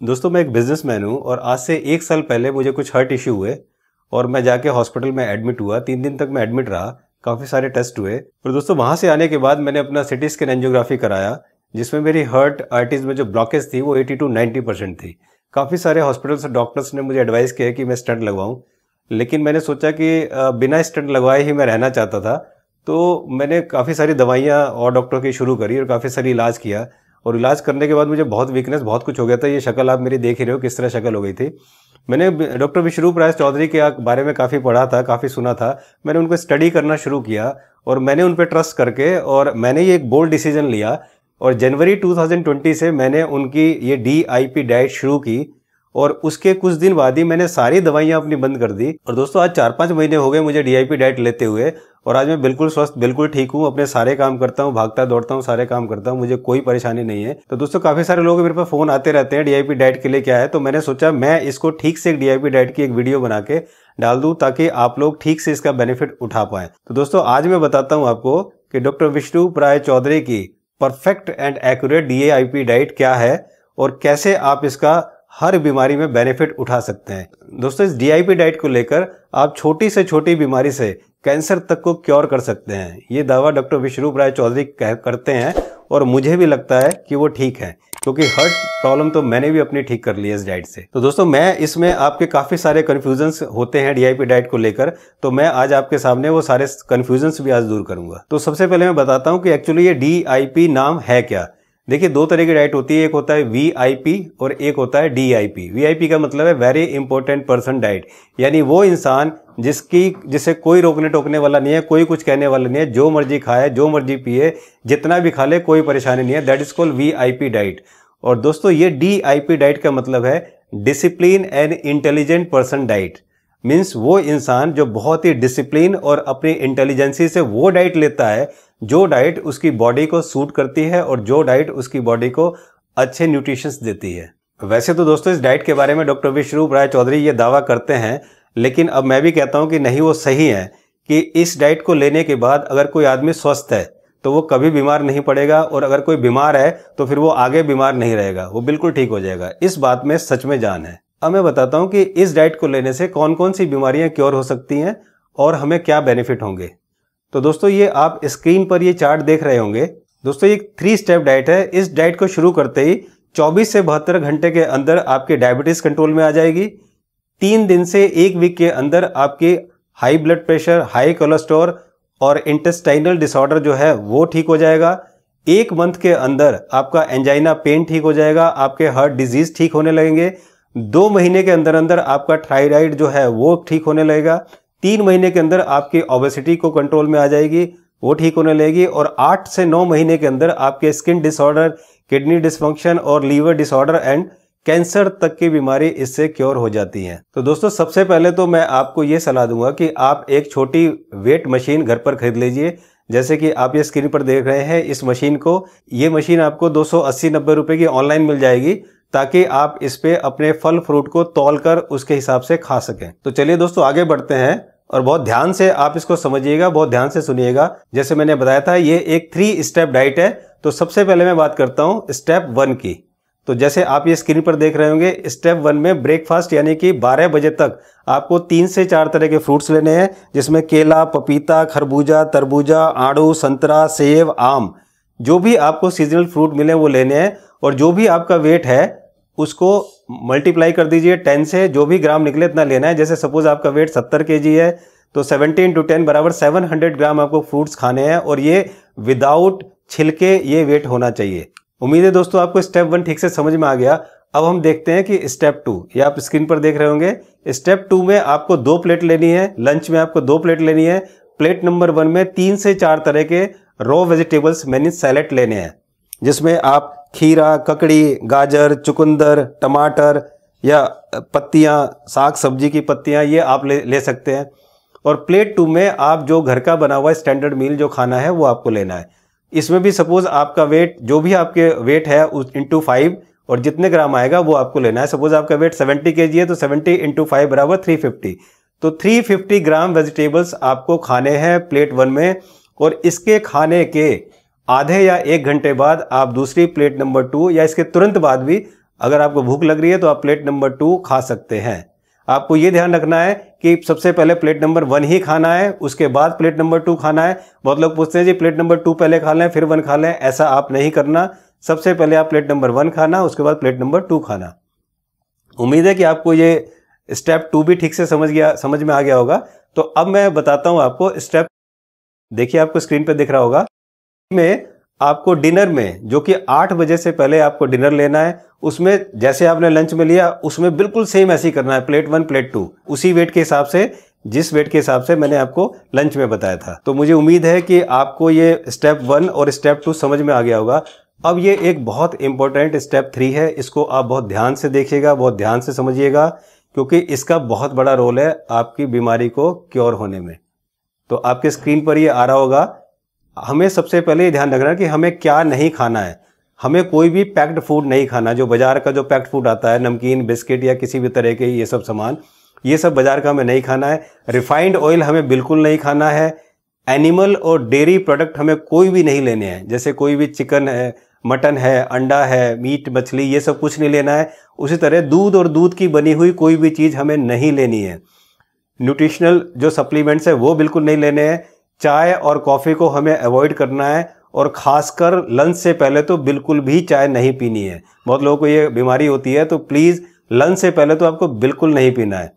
दोस्तों मैं एक बिजनेसमैन हूँ और आज से 1 साल पहले मुझे कुछ हार्ट इश्यू हुए और मैं जाके हॉस्पिटल में एडमिट हुआ। 3 दिन तक मैं एडमिट रहा, काफ़ी सारे टेस्ट हुए और दोस्तों वहाँ से आने के बाद मैंने अपना सिटी स्कैन एंजियोग्राफी कराया, जिसमें मेरी हार्ट आर्टरीज में जो ब्लॉकेज थी वो 80 to 90% थी। काफ़ी सारे हॉस्पिटल्स और डॉक्टर्स ने मुझे एडवाइस किया कि मैं स्टंट लगवाऊँ, लेकिन मैंने सोचा कि बिना स्टंट लगवाए ही मैं रहना चाहता था। तो मैंने काफ़ी सारी दवाइयाँ और डॉक्टर की शुरू करी और काफ़ी सारी इलाज किया और इलाज करने के बाद मुझे बहुत वीकनेस, बहुत कुछ हो गया था। ये शक्ल आप मेरी देख ही रहे हो किस तरह शक्ल हो गई थी। मैंने डॉक्टर विश्वरूप राय चौधरी के बारे में काफ़ी पढ़ा था, काफ़ी सुना था। मैंने उनको स्टडी करना शुरू किया और मैंने उन पर ट्रस्ट करके और मैंने ये एक बोल्ड डिसीजन लिया और जनवरी 2020 से मैंने उनकी ये DIP डाइट शुरू की और उसके कुछ दिन बाद ही मैंने सारी दवाइयाँ अपनी बंद कर दी। और दोस्तों आज 4-5 महीने हो गए मुझे DIP डाइट लेते हुए और आज मैं बिल्कुल स्वस्थ, बिल्कुल ठीक हूँ। अपने सारे काम करता हूँ, भागता दौड़ता हूँ, सारे काम करता हूँ, मुझे कोई परेशानी नहीं है। तो दोस्तों काफ़ी सारे लोग मेरे पास फ़ोन आते रहते हैं DIP डाइट के लिए क्या है, तो मैंने सोचा मैं इसको ठीक से एक DIP डाइट की एक वीडियो बना के डाल दूँ ताकि आप लोग ठीक से इसका बेनिफिट उठा पाएँ। तो दोस्तों आज मैं बताता हूँ आपको कि डॉक्टर विश्वरूप राय चौधरी की perfect and accurate DIP diet क्या है और कैसे आप इसका हर बीमारी में बेनिफिट उठा सकते हैं। दोस्तों इस DIP डाइट को लेकर आप छोटी से छोटी बीमारी से कैंसर तक को क्योर कर सकते हैं। ये दावा डॉक्टर विश्वरूप राय चौधरी करते हैं और मुझे भी लगता है कि वो ठीक है, क्योंकि हार्ट प्रॉब्लम तो मैंने भी अपनी ठीक कर ली है इस डाइट से। तो दोस्तों मैं इसमें आपके काफ़ी सारे कन्फ्यूजन्स होते हैं DIP डाइट को लेकर, तो मैं आज आपके सामने वो सारे कन्फ्यूजन्स भी आज दूर करूंगा। तो सबसे पहले मैं बताता हूँ कि एक्चुअली ये DIP नाम है क्या। देखिए 2 तरह की डाइट होती है, एक होता है VIP और एक होता है DIP। VIP का मतलब है वेरी इंपॉर्टेंट पर्सन डाइट, यानी वो इंसान जिसे कोई रोकने टोकने वाला नहीं है, कोई कुछ कहने वाला नहीं है, जो मर्जी खाए, जो मर्जी पिए, जितना भी खा ले, कोई परेशानी नहीं है। That is called VIP diet. और दोस्तों ये DIP डाइट का मतलब है discipline and intelligent person diet. Means वो इंसान जो बहुत ही डिसिप्लिन और अपनी इंटेलिजेंसी से वो डाइट लेता है जो डाइट उसकी बॉडी को सूट करती है और जो डाइट उसकी बॉडी को अच्छे न्यूट्रिशंस देती है। वैसे तो दोस्तों इस डाइट के बारे में डॉक्टर विश्वरूप राय चौधरी ये दावा करते हैं, लेकिन अब मैं भी कहता हूं कि नहीं, वो सही है कि इस डाइट को लेने के बाद अगर कोई आदमी स्वस्थ है तो वो कभी बीमार नहीं पड़ेगा और अगर कोई बीमार है तो फिर वो आगे बीमार नहीं रहेगा, वो बिल्कुल ठीक हो जाएगा। इस बात में सच में जान है। अब मैं बताता हूं कि इस डाइट को लेने से कौन कौन सी बीमारियां क्योर हो सकती हैं और हमें क्या बेनिफिट होंगे। तो दोस्तों ये आप स्क्रीन पर ये चार्ट देख रहे होंगे। दोस्तों ये 3 स्टेप डाइट है। इस डाइट को शुरू करते ही 24 से 72 घंटे के अंदर आपके डायबिटीज कंट्रोल में आ जाएगी। 3 दिन से 1 वीक के अंदर आपकी high blood pressure, high cholesterol और इंटेस्टाइनल डिसऑर्डर जो है वो ठीक हो जाएगा। 1 मंथ के अंदर आपका एंजाइना पेन ठीक हो जाएगा, आपके हार्ट डिजीज ठीक होने लगेंगे। 2 महीने के अंदर अंदर आपका थायराइड जो है वो ठीक होने लगेगा। 3 महीने के अंदर आपकी ओबेसिटी को कंट्रोल में आ जाएगी, वो ठीक होने लगेगी। और 8 से 9 महीने के अंदर आपके स्किन डिसऑर्डर, किडनी डिसफंक्शन और लीवर डिसऑर्डर एंड कैंसर तक की बीमारी इससे क्योर हो जाती है। तो दोस्तों सबसे पहले तो मैं आपको ये सलाह दूंगा कि आप एक छोटी वेट मशीन घर पर खरीद लीजिए। जैसे कि आप ये स्क्रीन पर देख रहे हैं इस मशीन को, ये मशीन आपको 280-90 रुपए की ऑनलाइन मिल जाएगी, ताकि आप इस पे अपने फल फ्रूट को तौलकर उसके हिसाब से खा सकें। तो चलिए दोस्तों आगे बढ़ते हैं और बहुत ध्यान से आप इसको समझिएगा, बहुत ध्यान से सुनिएगा। जैसे मैंने बताया था ये एक 3 स्टेप डाइट है। तो सबसे पहले मैं बात करता हूं स्टेप 1 की। तो जैसे आप ये स्क्रीन पर देख रहे होंगे, स्टेप 1 में ब्रेकफास्ट यानी कि 12 बजे तक आपको 3 से 4 तरह के फ्रूट्स लेने हैं, जिसमें केला, पपीता, खरबूजा, तरबूजा, आड़ू, संतरा, सेब, आम, जो भी आपको सीजनल फ्रूट मिले वो लेने हैं। और जो भी आपका वेट है उसको मल्टीप्लाई कर दीजिए 10 से, जो भी ग्राम निकले इतना लेना है। जैसे सपोज आपका वेट 70 kg है तो 70 × 10 बराबर 700 ग्राम आपको फ्रूट्स खाने हैं और ये विदाउट छिलके ये वेट होना चाहिए। उम्मीद है दोस्तों आपको स्टेप 1 ठीक से समझ में आ गया। अब हम देखते हैं कि स्टेप 2, ये आप स्क्रीन पर देख रहे होंगे। स्टेप 2 में आपको 2 प्लेट लेनी है, लंच में आपको 2 प्लेट लेनी है। प्लेट नंबर 1 में 3 से 4 तरह के रॉ वेजिटेबल्स मैंने सैलेड लेने हैं, जिसमें आप खीरा, ककड़ी, गाजर, चुकंदर, टमाटर या पत्तियां, साग सब्जी की पत्तियां, ये आप ले सकते हैं। और प्लेट 2 में आप जो घर का बना हुआ स्टैंडर्ड मील जो खाना है वो आपको लेना है। इसमें भी सपोज आपका वेट, जो भी आपके वेट है उस इंटू 5 और जितने ग्राम आएगा वो आपको लेना है। सपोज आपका वेट 70 kg है तो 70 × 5 बराबर 350। तो 350 ग्राम वेजिटेबल्स आपको खाने हैं प्लेट 1 में। और इसके खाने के आधे या 1 घंटे बाद आप दूसरी प्लेट नंबर 2 या इसके तुरंत बाद भी अगर आपको भूख लग रही है तो आप प्लेट नंबर 2 खा सकते हैं। आपको ये ध्यान रखना है कि सबसे पहले प्लेट नंबर 1 ही खाना है, उसके बाद प्लेट नंबर 2 खाना है। बहुत लोग पूछते हैं जी प्लेट नंबर 2 पहले खा लें फिर 1 खा लें, ऐसा आप नहीं करना। सबसे पहले आप प्लेट नंबर 1 खाना, उसके बाद प्लेट नंबर 2 खाना। उम्मीद है कि आपको ये स्टेप 2 भी ठीक से समझ में आ गया होगा। तो अब मैं बताता हूं आपको स्टेप। देखिए आपको स्क्रीन पे दिख रहा होगा, में आपको डिनर में जो कि 8 बजे से पहले आपको डिनर लेना है, उसमें जैसे आपने लंच में लिया उसमें बिल्कुल सेम ऐसे ही करना है, प्लेट 1 प्लेट 2 उसी वेट के हिसाब से, जिस वेट के हिसाब से मैंने आपको लंच में बताया था। तो मुझे उम्मीद है कि आपको ये स्टेप 1 और स्टेप 2 समझ में आ गया होगा। अब ये एक बहुत इंपॉर्टेंट स्टेप 3 है, इसको आप बहुत ध्यान से देखिएगा, बहुत ध्यान से समझिएगा, क्योंकि इसका बहुत बड़ा रोल है आपकी बीमारी को क्योर होने में। तो आपके स्क्रीन पर ये आ रहा होगा। हमें सबसे पहले ध्यान रखना कि हमें क्या नहीं खाना है। हमें कोई भी पैक्ड फूड नहीं खाना। जो बाजार का जो पैक्ड फूड आता है, नमकीन, बिस्किट या किसी भी तरह के ये सब सामान, ये सब बाजार का हमें नहीं खाना है। रिफाइंड ऑयल हमें बिल्कुल नहीं खाना है। एनिमल और डेयरी प्रोडक्ट हमें कोई भी नहीं लेने हैं, जैसे कोई भी चिकन है, मटन है, अंडा है, मीट, मछली, ये सब कुछ नहीं लेना है। उसी तरह दूध और दूध की बनी हुई कोई भी चीज़ हमें नहीं लेनी है। न्यूट्रिशनल जो सप्लीमेंट्स है वो बिल्कुल नहीं लेने हैं। चाय और कॉफ़ी को हमें अवॉइड करना है, और ख़ासकर लंच से पहले तो बिल्कुल भी चाय नहीं पीनी है। बहुत लोगों को ये बीमारी होती है, तो प्लीज़ लंच से पहले तो आपको बिल्कुल नहीं पीना है।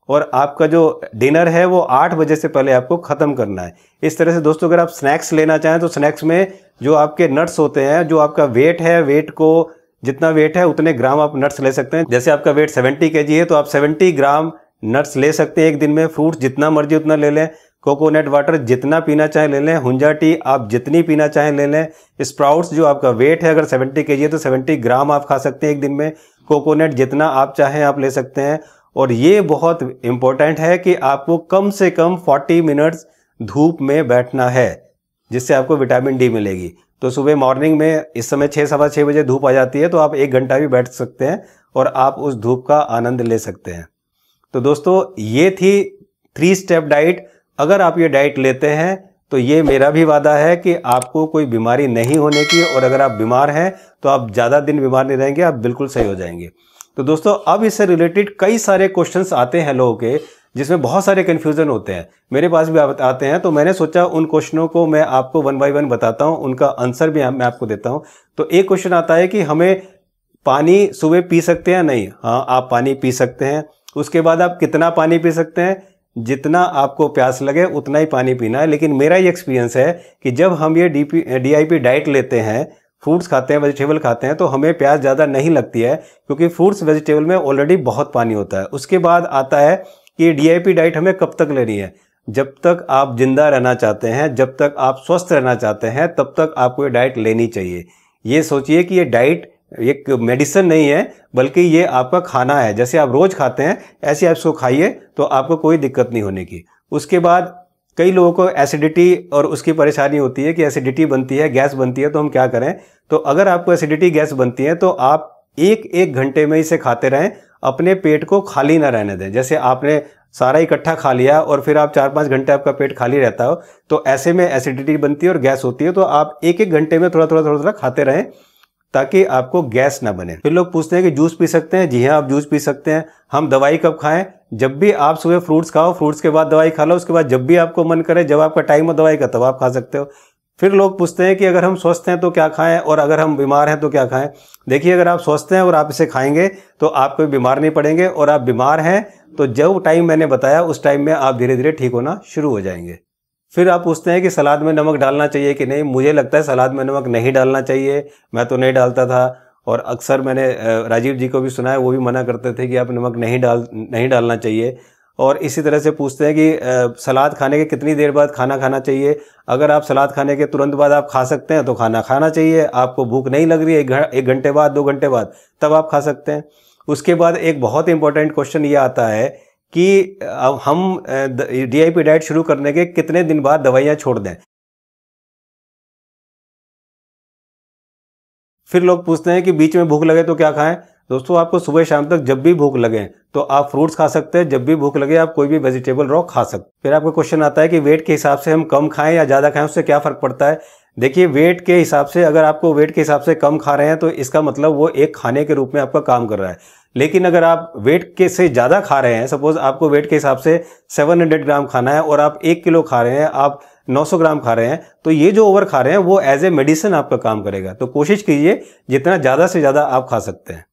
और आपका जो डिनर है वो 8 बजे से पहले आपको ख़त्म करना है। इस तरह से दोस्तों अगर आप स्नैक्स लेना चाहें तो स्नैक्स में जो आपके नट्स होते हैं, जो आपका वेट है, वेट को जितना वेट है उतने ग्राम आप नट्स ले सकते हैं। जैसे आपका वेट 70 kg है तो आप 70 ग्राम नट्स ले सकते हैं एक दिन में। फ्रूट्स जितना मर्जी उतना ले लें। कोकोनट वाटर जितना पीना चाहें ले लें। हुंजा टी आप जितनी पीना चाहें ले लें। स्प्राउट्स जो आपका वेट है अगर 70 kg है तो 70 ग्राम आप खा सकते हैं एक दिन में। कोकोनट जितना आप चाहें आप ले सकते हैं। और ये बहुत इंपॉर्टेंट है कि आपको कम से कम 40 मिनट्स धूप में बैठना है, जिससे आपको विटामिन डी मिलेगी। तो सुबह मॉर्निंग में इस समय 6 सवा 6 बजे धूप आ जाती है, तो आप 1 घंटा भी बैठ सकते हैं और आप उस धूप का आनंद ले सकते हैं। तो दोस्तों ये थी 3 स्टेप डाइट। अगर आप ये डाइट लेते हैं तो ये मेरा भी वादा है कि आपको कोई बीमारी नहीं होने की, और अगर आप बीमार हैं तो आप ज़्यादा दिन बीमार नहीं रहेंगे, आप बिल्कुल सही हो जाएंगे। तो दोस्तों अब इससे रिलेटेड कई सारे क्वेश्चंस आते हैं लोगों के, जिसमें बहुत सारे कन्फ्यूज़न होते हैं, मेरे पास भी आते हैं। तो मैंने सोचा उन क्वेश्चनों को मैं आपको 1 बाय 1 बताता हूँ, उनका आंसर भी मैं आपको देता हूँ। तो एक क्वेश्चन आता है कि हमें पानी सुबह पी सकते हैं? नहीं, हाँ आप पानी पी सकते हैं। उसके बाद आप कितना पानी पी सकते हैं? जितना आपको प्यास लगे उतना ही पानी पीना है। लेकिन मेरा ये एक्सपीरियंस है कि जब हम ये DIP डाइट लेते हैं, फ्रूट्स खाते हैं, वेजिटेबल खाते हैं, तो हमें प्यास ज़्यादा नहीं लगती है, क्योंकि फ्रूट्स वेजिटेबल में ऑलरेडी बहुत पानी होता है। उसके बाद आता है कि DIP डाइट हमें कब तक लेनी है? जब तक आप जिंदा रहना चाहते हैं, जब तक आप स्वस्थ रहना चाहते हैं, तब तक आपको ये डाइट लेनी चाहिए। ये सोचिए कि ये डाइट एक मेडिसिन नहीं है, बल्कि ये आपका खाना है। जैसे आप रोज़ खाते हैं ऐसे आप इसको खाइए, तो आपको कोई दिक्कत नहीं होने की। उसके बाद कई लोगों को एसिडिटी और उसकी परेशानी होती है कि एसिडिटी बनती है, गैस बनती है, तो हम क्या करें? तो अगर आपको एसिडिटी गैस बनती है तो आप एक घंटे में इसे खाते रहें, अपने पेट को खाली ना रहने दें। जैसे आपने सारा इकट्ठा खा लिया और फिर आप 4-5 घंटे आपका पेट खाली रहता हो, तो ऐसे में एसिडिटी बनती है और गैस होती है। तो आप एक घंटे में थोड़ा थोड़ा खाते रहें, ताकि आपको गैस ना बने। फिर लोग पूछते हैं कि जूस पी सकते हैं? जी हाँ, आप जूस पी सकते हैं। हम दवाई कब खाएं? जब भी आप सुबह फ्रूट्स खाओ, फ्रूट्स के बाद दवाई खा लो, उसके बाद जब भी आपको मन करे, जब आपका टाइम हो दवाई का, तब आप खा सकते हो। फिर लोग पूछते हैं कि अगर हम स्वस्थ हैं तो क्या खाएं, और अगर हम बीमार हैं तो क्या खाएं? देखिए, अगर आप स्वस्थ हैं और आप इसे खाएंगे तो आप कोई बीमार नहीं पड़ेंगे, और आप बीमार हैं तो जो टाइम मैंने बताया उस टाइम में आप धीरे धीरे ठीक होना शुरू हो जाएंगे। फिर आप पूछते हैं कि सलाद में नमक डालना चाहिए कि नहीं? मुझे लगता है सलाद में नमक नहीं डालना चाहिए। मैं तो नहीं डालता था, और अक्सर मैंने राजीव जी को भी सुना है, वो भी मना करते थे कि आप नमक नहीं डालना चाहिए। और इसी तरह से पूछते हैं कि सलाद खाने के कितनी देर बाद खाना खाना चाहिए? अगर आप सलाद खाने के तुरंत बाद आप खा सकते हैं तो खाना खाना चाहिए। आपको भूख नहीं लग रही है 1 घंटे बाद, 2 घंटे बाद, तब आप खा सकते हैं। उसके बाद एक बहुत इंपॉर्टेंट क्वेश्चन ये आता है कि हम DIP डाइट शुरू करने के कितने दिन बाद दवाइयाँ छोड़ दें? फिर लोग पूछते हैं कि बीच में भूख लगे तो क्या खाएं? दोस्तों, आपको सुबह शाम तक जब भी भूख लगे तो आप फ्रूट्स खा सकते हैं। जब भी भूख लगे आप कोई भी वेजिटेबल रॉ खा सकते हैं। फिर आपका क्वेश्चन आता है कि वेट के हिसाब से हम कम खाएं या ज़्यादा खाएं, उससे क्या फ़र्क पड़ता है? देखिए वेट के हिसाब से, अगर आपको वेट के हिसाब से कम खा रहे हैं तो इसका मतलब वो एक खाने के रूप में आपका काम कर रहा है। लेकिन अगर आप वेट के से ज़्यादा खा रहे हैं, सपोज आपको वेट के हिसाब से 700 ग्राम खाना है और आप 1 किलो खा रहे हैं, आप 900 ग्राम खा रहे हैं, तो ये जो ओवर खा रहे हैं वो एज ए मेडिसिन आपका काम करेगा। तो कोशिश कीजिए जितना ज़्यादा से ज़्यादा आप खा सकते हैं।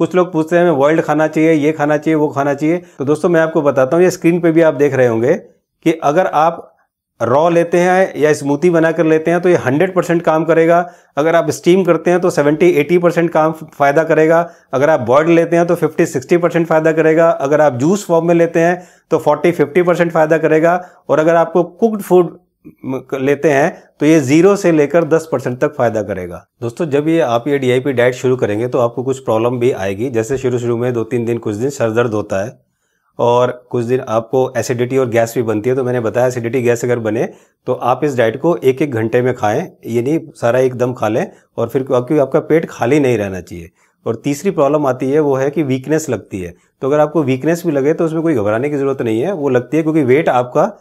कुछ लोग पूछते हैं हमें बॉइल्ड खाना चाहिए, ये खाना चाहिए, वो खाना चाहिए। तो दोस्तों मैं आपको बताता हूँ, ये स्क्रीन पे भी आप देख रहे होंगे कि अगर आप रॉ लेते हैं या स्मूथी बनाकर लेते हैं तो ये 100% काम करेगा। अगर आप स्टीम करते हैं तो 70-80% काम फ़ायदा करेगा। अगर आप बॉइल्ड लेते हैं तो 50-60% फ़ायदा करेगा। अगर आप जूस फॉर्म में लेते हैं तो 40-50% फ़ायदा करेगा। और अगर आपको कुक्ड फूड लेते हैं तो ये 0 से लेकर 10% तक फ़ायदा करेगा। दोस्तों जब आप ये DIP डाइट शुरू करेंगे तो आपको कुछ प्रॉब्लम भी आएगी। जैसे शुरू में 2-3 दिन कुछ दिन सर दर्द होता है और कुछ दिन आपको एसिडिटी और गैस भी बनती है। तो मैंने बताया एसिडिटी गैस अगर बने तो आप इस डाइट को 1-1 घंटे में खाएं, ये नहीं सारा एकदम खा लें। और फिर क्योंकि आपका पेट खाली नहीं रहना चाहिए। और तीसरी प्रॉब्लम आती है वो है कि वीकनेस लगती है। तो अगर आपको वीकनेस भी लगे तो उसमें कोई घबराने की ज़रूरत नहीं है, वो लगती है क्योंकि वेट आपका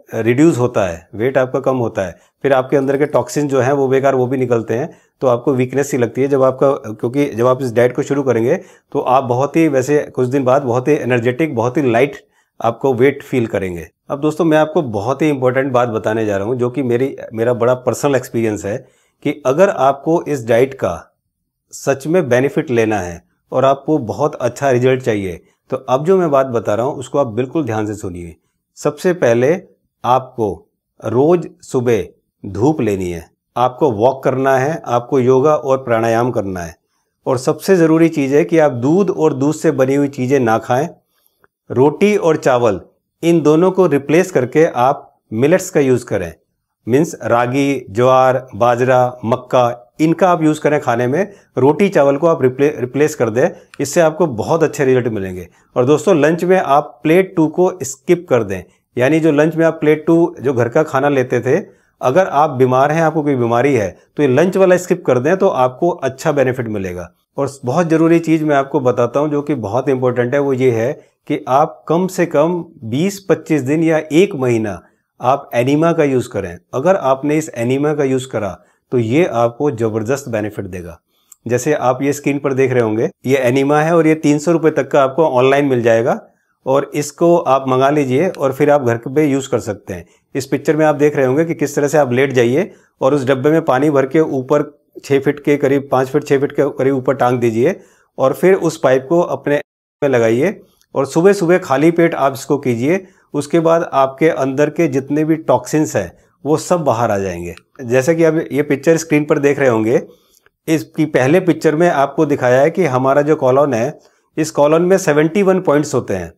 रिड्यूस होता है, वेट आपका कम होता है, फिर आपके अंदर के टॉक्सिन जो हैं वो बेकार वो भी निकलते हैं। तो आपको वीकनेस सी लगती है जब आपका, क्योंकि जब आप इस डाइट को शुरू करेंगे तो आप बहुत ही वैसे कुछ दिन बाद बहुत ही एनर्जेटिक, बहुत ही लाइट आपको वेट फील करेंगे। अब दोस्तों मैं आपको बहुत ही इंपॉर्टेंट बात बताने जा रहा हूँ जो कि मेरा बड़ा पर्सनल एक्सपीरियंस है कि अगर आपको इस डाइट का सच में बेनिफिट लेना है और आपको बहुत अच्छा रिजल्ट चाहिए तो अब जो मैं बात बता रहा हूँ उसको आप बिल्कुल ध्यान से सुनिए। सबसे पहले आपको रोज सुबह धूप लेनी है, आपको वॉक करना है, आपको योगा और प्राणायाम करना है। और सबसे ज़रूरी चीज़ है कि आप दूध और दूध से बनी हुई चीज़ें ना खाएं। रोटी और चावल इन दोनों को रिप्लेस करके आप मिलेट्स का यूज़ करें। मीन्स रागी, ज्वार, बाजरा, मक्का, इनका आप यूज़ करें खाने में। रोटी चावल को आप रिप्लेस कर दें, इससे आपको बहुत अच्छे रिजल्ट मिलेंगे। और दोस्तों लंच में आप प्लेट 2 को स्किप कर दें, यानी जो लंच में आप प्लेट 2 जो घर का खाना लेते थे, अगर आप बीमार हैं, आपको कोई बीमारी है तो ये लंच वाला स्किप कर दें तो आपको अच्छा बेनिफिट मिलेगा। और बहुत ज़रूरी चीज़ मैं आपको बताता हूँ जो कि बहुत इंपॉर्टेंट है, वो ये है कि आप कम से कम 20-25 दिन या 1 महीना आप एनीमा का यूज़ करें। अगर आपने इस एनीमा का यूज़ करा तो ये आपको ज़बरदस्त बेनिफिट देगा। जैसे आप ये स्क्रीन पर देख रहे होंगे, ये एनीमा है और ये 300 रुपये तक का आपको ऑनलाइन मिल जाएगा और इसको आप मंगा लीजिए और फिर आप घर पे यूज़ कर सकते हैं। इस पिक्चर में आप देख रहे होंगे कि किस तरह से आप लेट जाइए और उस डब्बे में पानी भर के ऊपर 6 फीट के करीब, 5 फीट 6 फीट के करीब ऊपर टांग दीजिए और फिर उस पाइप को अपने में लगाइए और सुबह सुबह खाली पेट आप इसको कीजिए। उसके बाद आपके अंदर के जितने भी टॉक्सिन्स हैं वो सब बाहर आ जाएंगे। जैसे कि आप ये पिक्चर स्क्रीन पर देख रहे होंगे, इसकी पहले पिक्चर में आपको दिखाया है कि हमारा जो कॉलम है, इस कॉलम में 71 पॉइंट्स होते हैं।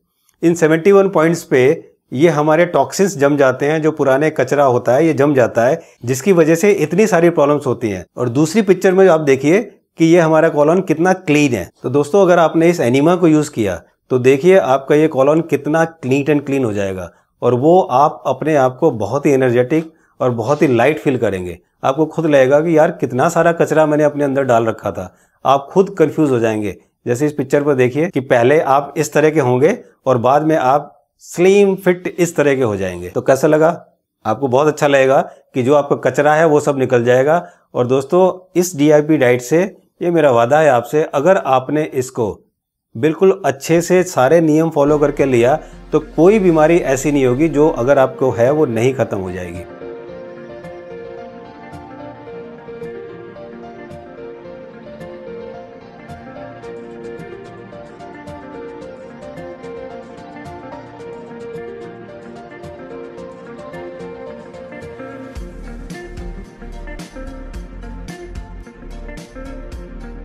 इन 71 पॉइंट्स पे ये हमारे टॉक्सिन्स जम जाते हैं, जो पुराने कचरा होता है ये जम जाता है, जिसकी वजह से इतनी सारी प्रॉब्लम्स होती हैं। और दूसरी पिक्चर में आप देखिए कि ये हमारा कॉलम कितना क्लीन है। तो दोस्तों अगर आपने इस एनीमा को यूज़ किया तो देखिए आपका ये कॉलम कितना नीट एंड क्लीन हो जाएगा और वो आप अपने आप को बहुत ही एनर्जेटिक और बहुत ही लाइट फील करेंगे। आपको खुद लगेगा कि यार कितना सारा कचरा मैंने अपने अंदर डाल रखा था। आप खुद कंफ्यूज हो जाएंगे। जैसे इस पिक्चर पर देखिए कि पहले आप इस तरह के होंगे और बाद में आप स्लिम फिट इस तरह के हो जाएंगे। तो कैसा लगा? आपको बहुत अच्छा लगेगा कि जो आपका कचरा है वो सब निकल जाएगा। और दोस्तों इस DIP डाइट से ये मेरा वादा है आपसे, अगर आपने इसको बिल्कुल अच्छे से सारे नियम फॉलो करके लिया तो कोई बीमारी ऐसी नहीं होगी जो अगर आपको है वो नहीं खत्म हो जाएगी।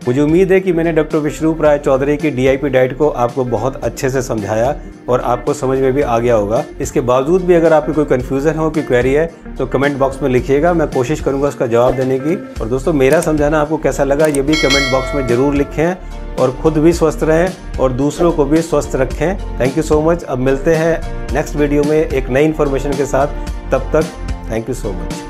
मुझे उम्मीद है कि मैंने डॉक्टर विश्वरूप राय चौधरी की DIP डाइट को आपको बहुत अच्छे से समझाया और आपको समझ में भी आ गया होगा। इसके बावजूद भी अगर आपकी कोई कन्फ्यूज़न हो, कोई क्वेरी है तो कमेंट बॉक्स में लिखिएगा, मैं कोशिश करूंगा उसका जवाब देने की। और दोस्तों मेरा समझाना आपको कैसा लगा ये भी कमेंट बॉक्स में ज़रूर लिखें और खुद भी स्वस्थ रहें और दूसरों को भी स्वस्थ रखें। Thank you so much. अब मिलते हैं नेक्स्ट वीडियो में एक नई इन्फॉर्मेशन के साथ। तब तक थैंक यू सो मच।